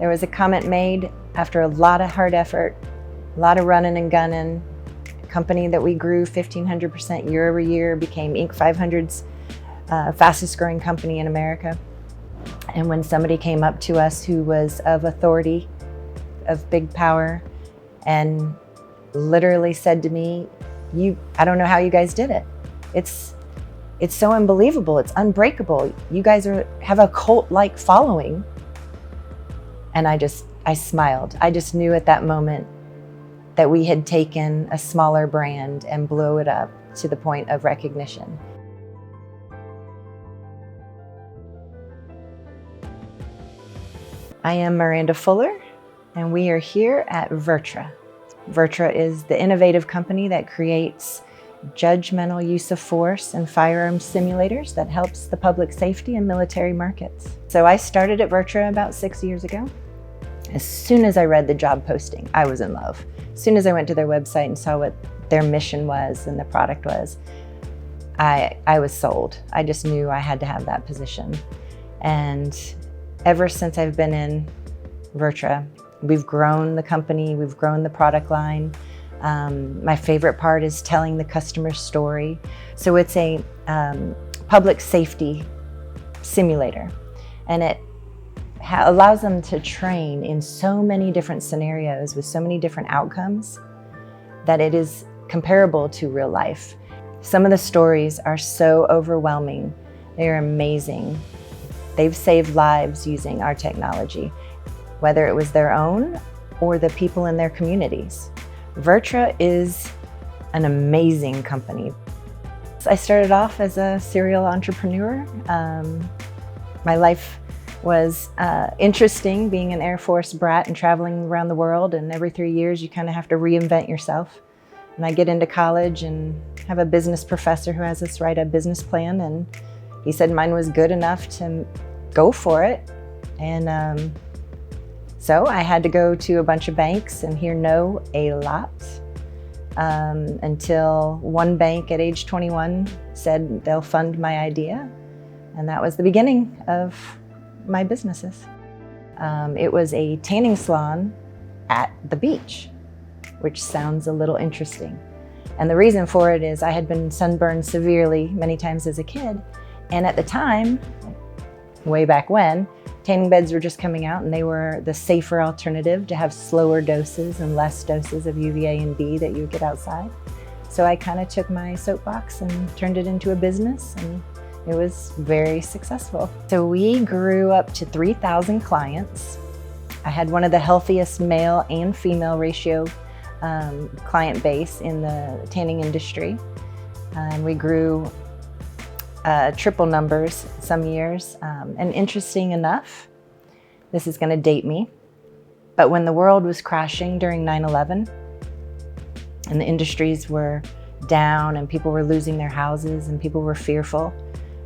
There was a comment made after a lot of hard effort, a lot of running and gunning. A company that we grew 1,500% year over year, became Inc. 500's fastest growing company in America. And when somebody came up to us who was of authority, of big power, and literally said to me, I don't know how you guys did it. It's so unbelievable. It's unbreakable. You guys have a cult-like following. And I smiled. I just knew at that moment that we had taken a smaller brand and blew it up to the point of recognition. I am Miranda Fuller, and we are here at VirTra. VirTra is the innovative company that creates judgmental use of force and firearm simulators that helps the public safety and military markets. So I started at VirTra about 6 years ago. As soon as I read the job posting, I was in love. As soon as I went to their website and saw what their mission was and the product was, I was sold. I just knew I had to have that position. And ever since I've been in VirTra, we've grown the company, we've grown the product line. My favorite part is telling the customer story. So it's a public safety simulator, and it allows them to train in so many different scenarios with so many different outcomes that it is comparable to real life. Some of the stories are so overwhelming. They are amazing. They've saved lives using our technology, whether it was their own or the people in their communities. VirTra is an amazing company. I started off as a serial entrepreneur. My life was interesting, being an Air Force brat and traveling around the world, and every 3 years you kind of have to reinvent yourself. And I get into college and have a business professor who has us write a business plan, and he said mine was good enough to go for it. And so I had to go to a bunch of banks and hear no a lot until one bank at age 21 said they'll fund my idea. And that was the beginning of my businesses. It was a tanning salon at the beach, which sounds a little interesting. And the reason for it is I had been sunburned severely many times as a kid. And at the time, way back when, tanning beds were just coming out, and they were the safer alternative to have slower doses and less doses of UVA and B that you would get outside. So I kind of took my soapbox and turned it into a business, and it was very successful. So we grew up to 3,000 clients. I had one of the healthiest male and female ratio client base in the tanning industry. We grew triple numbers some years. And interesting enough, this is going to date me, but when the world was crashing during 9/11 and the industries were down and people were losing their houses and people were fearful,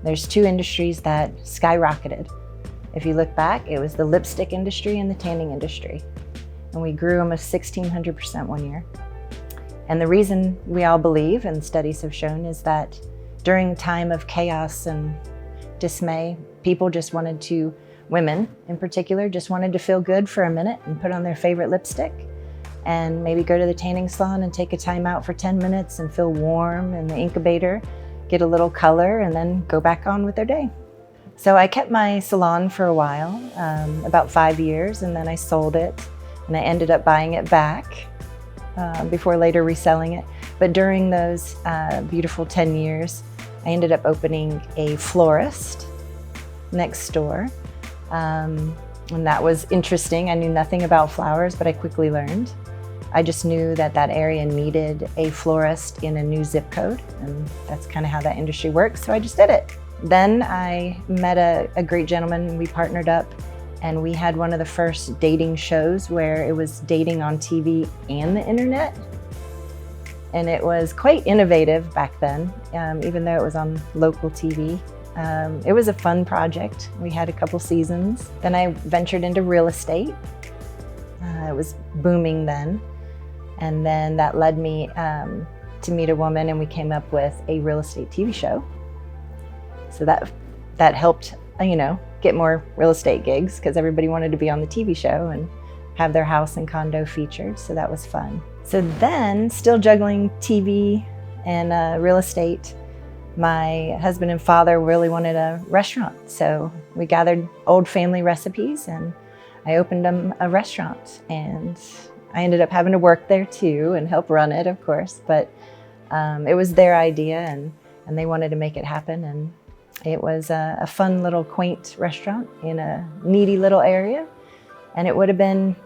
there's two industries that skyrocketed. If you look back, it was the lipstick industry and the tanning industry. And we grew almost 1,600% one year. And the reason we all believe, and studies have shown, is that during time of chaos and dismay, people just wanted to, women in particular, just wanted to feel good for a minute and put on their favorite lipstick and maybe go to the tanning salon and take a time out for 10 minutes and feel warm in the incubator, get a little color, and then go back on with their day. So I kept my salon for a while, about 5 years, and then I sold it, and I ended up buying it back before later reselling it. But during those beautiful 10 years, I ended up opening a florist next door. And that was interesting. I knew nothing about flowers, but I quickly learned. I just knew that that area needed a florist in a new zip code, and that's kind of how that industry works, so I just did it. Then I met a great gentleman, and we partnered up, and we had one of the first dating shows where it was dating on TV and the internet. And it was quite innovative back then, even though it was on local TV. It was a fun project. We had a couple seasons. Then I ventured into real estate. It was booming then. And then that led me to meet a woman, and we came up with a real estate TV show. So that helped, get more real estate gigs because everybody wanted to be on the TV show and have their house and condo featured, so that was fun. So then, still juggling TV and real estate, my husband and father really wanted a restaurant. So we gathered old family recipes and I opened a restaurant, and I ended up having to work there too and help run it, of course, but it was their idea and they wanted to make it happen. And it was a fun little quaint restaurant in a needy little area. And it would have been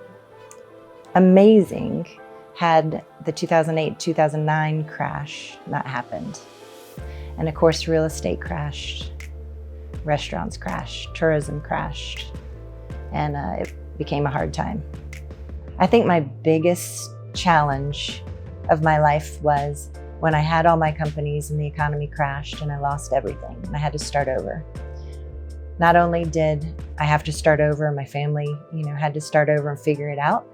amazing had the 2008-2009 crash not happened. And of course, real estate crashed, restaurants crashed, tourism crashed, and it became a hard time. I think my biggest challenge of my life was when I had all my companies and the economy crashed and I lost everything and I had to start over. Not only did I have to start over, my family, had to start over and figure it out,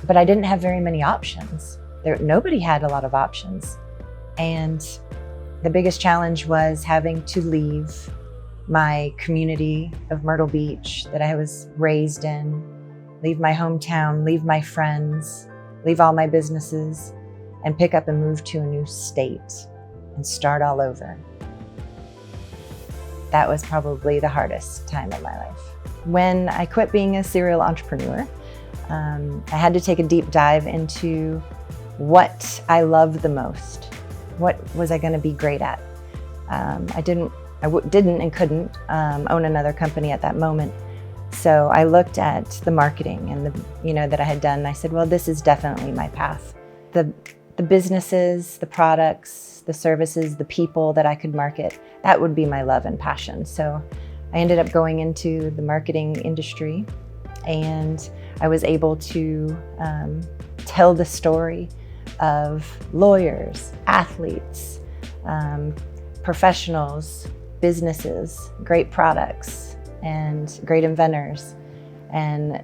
but I didn't have very many options. Nobody had a lot of options. And the biggest challenge was having to leave my community of Myrtle Beach that I was raised in, leave my hometown, leave my friends, leave all my businesses, and pick up and move to a new state and start all over. That was probably the hardest time of my life. When I quit being a serial entrepreneur, I had to take a deep dive into what I loved the most. What was I going to be great at? I didn't and couldn't own another company at that moment. So I looked at the marketing and that I had done. And I said, well, this is definitely my path. The businesses, the products, the services, the people that I could market, that would be my love and passion. So I ended up going into the marketing industry, and I was able to tell the story of lawyers, athletes, professionals, businesses, great products, and great inventors. And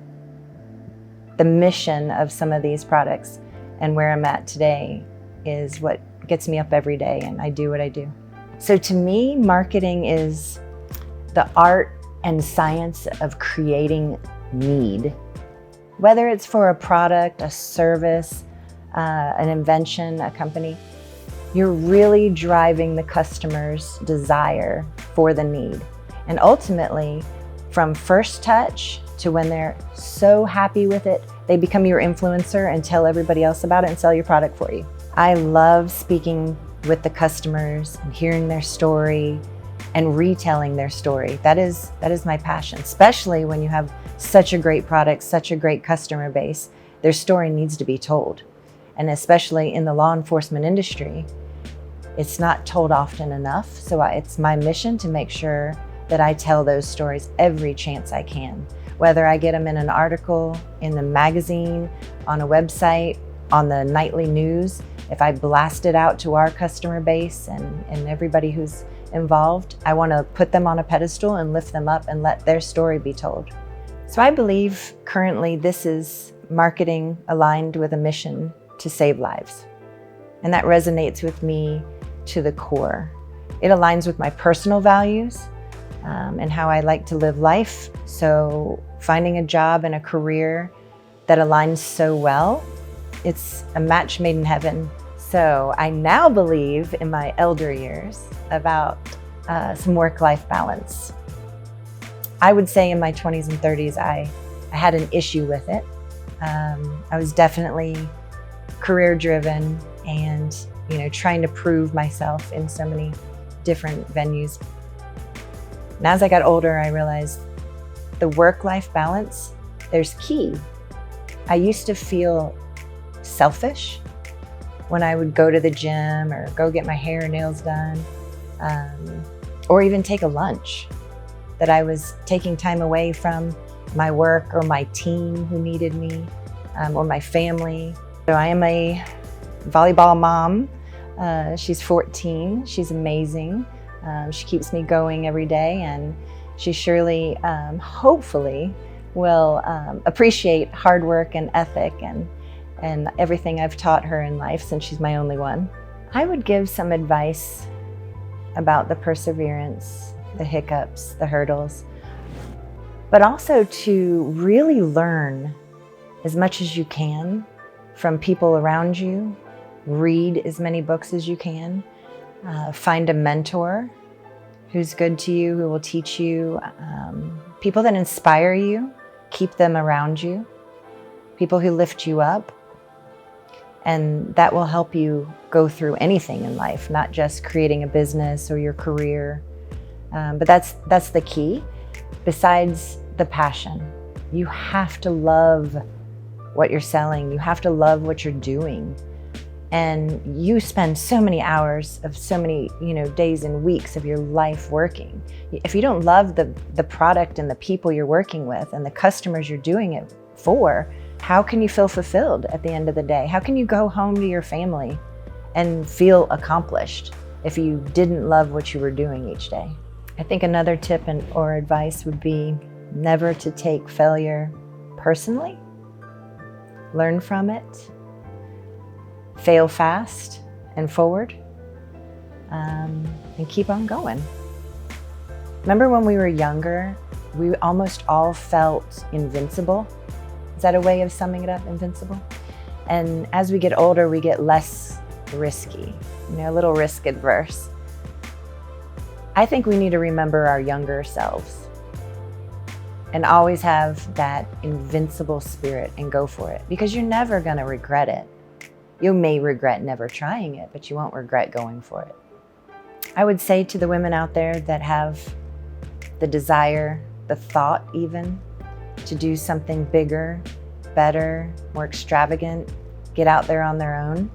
the mission of some of these products and where I'm at today is what gets me up every day, and I do what I do. So to me, marketing is the art and science of creating need. Whether it's for a product, a service, an invention, a company, you're really driving the customer's desire for the need. And ultimately, from first touch to when they're so happy with it, they become your influencer and tell everybody else about it and sell your product for you. I love speaking with the customers and hearing their story and retelling their story. That is my passion, especially when you have such a great product, such a great customer base. Their story needs to be told. And especially in the law enforcement industry, it's not told often enough. So it's my mission to make sure that I tell those stories every chance I can. Whether I get them in an article, in the magazine, on a website, on the nightly news, if I blast it out to our customer base and everybody who's involved, I want to put them on a pedestal and lift them up and let their story be told. So I believe currently this is marketing aligned with a mission to save lives. And that resonates with me to the core. It aligns with my personal values and how I like to live life. So finding a job and a career that aligns so well, it's a match made in heaven. So I now believe in my elder years about some work-life balance. I would say in my 20s and 30s, I had an issue with it. I was definitely career-driven and trying to prove myself in so many different venues. And as I got older, I realized the work-life balance, there's key. I used to feel selfish when I would go to the gym or go get my hair and nails done, or even take a lunch, that I was taking time away from my work or my team who needed me, or my family. So I am a volleyball mom. She's 14, she's amazing. She keeps me going every day, and she surely, hopefully, will appreciate hard work and ethic and everything I've taught her in life since she's my only one. I would give some advice about the perseverance, the hiccups, the hurdles. but also to really learn as much as you can from people around you. Read as many books as you can. Find a mentor who's good to you, who will teach you. People that inspire you, keep them around you. People who lift you up. And that will help you go through anything in life, not just creating a business or your career. But that's the key. Besides the passion, you have to love what you're selling. You have to love what you're doing. And you spend so many hours of so many, days and weeks of your life working. If you don't love the product and the people you're working with and the customers you're doing it for, how can you feel fulfilled at the end of the day? How can you go home to your family and feel accomplished if you didn't love what you were doing each day? I think another tip or advice would be never to take failure personally. Learn from it. Fail fast and forward, and keep on going. Remember when we were younger, we almost all felt invincible? Is that a way of summing it up, invincible? And as we get older, we get less risky, a little risk adverse. I think we need to remember our younger selves and always have that invincible spirit and go for it, because you're never going to regret it. You may regret never trying it, but you won't regret going for it. I would say to the women out there that have the desire, the thought even, to do something bigger, better, more extravagant, get out there on their own,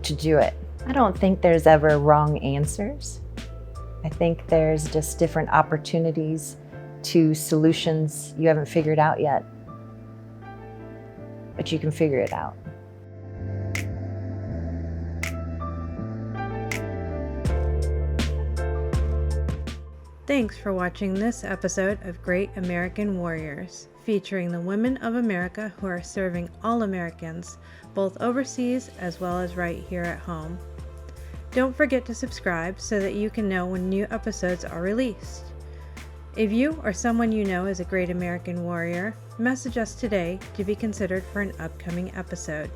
to do it. I don't think there's ever wrong answers. I think there's just different opportunities to solutions you haven't figured out yet, but you can figure it out. Thanks for watching this episode of Great American Warriors, featuring the women of America who are serving all Americans, both overseas as well as right here at home. Don't forget to subscribe so that you can know when new episodes are released. If you or someone you know is a great American warrior, message us today to be considered for an upcoming episode.